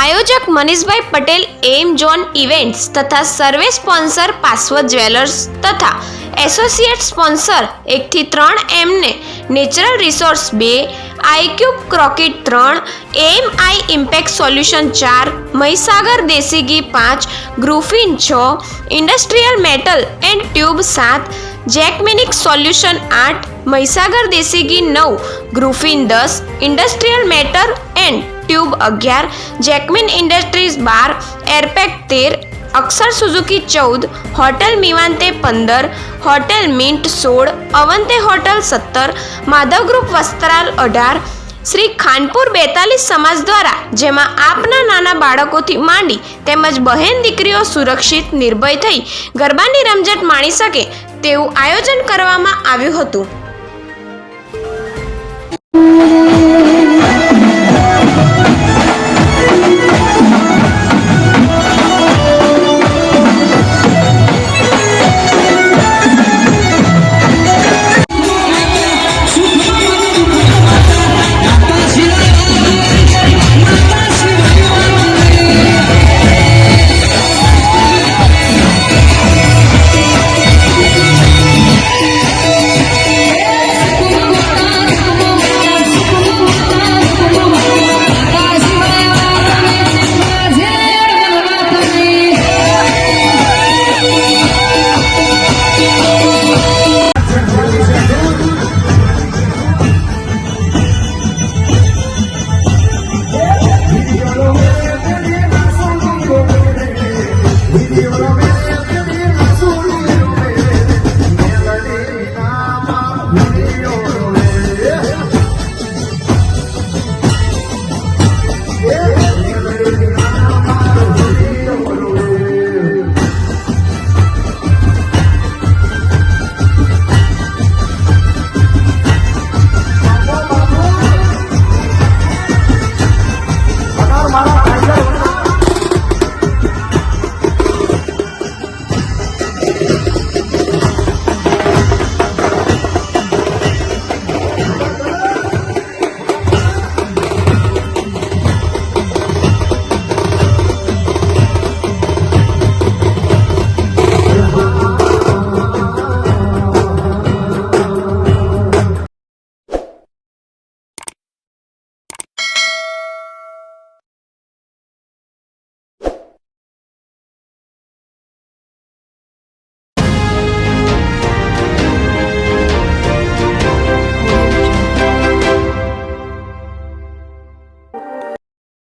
आयोजक Manishbhai Patel M zone events तथा सर्वे स्पॉन्सर पासवर्ड ज्वेलर्स तथा एसोसिएट स्पॉन्सर 1 થી 3 M N natural resource 2, iCube क्रॉकेट 3, AMI impact solution 4, Mahisagar desi ghee 5, ग्रूफिन 6, इंडस्ट्रियल मेटल एंड ट्यूब 7, जैकमेनिक सॉल्यूशन 8, महिसागर देसी घी 9, ग्रूफिन 10, इंडस्ट्रियल मेटल एंड ट्यूब 11, जैकमिन industries 12, Airpack 13, Akshar Suzuki 14, hotel मीवांते 15, hotel Mint 16, Avante hotel 17, Madhav group Vastral 18, Shri Khanpur 42 समाज द्वारा जेमां आपना नाना बाळकोथी मांडी तेमज बहेन दीकरीओ सुरक्षित निर्भय थई गरबानी रमझट माणी सके तेवुं आयोजन करवामां आव्युं हतुं।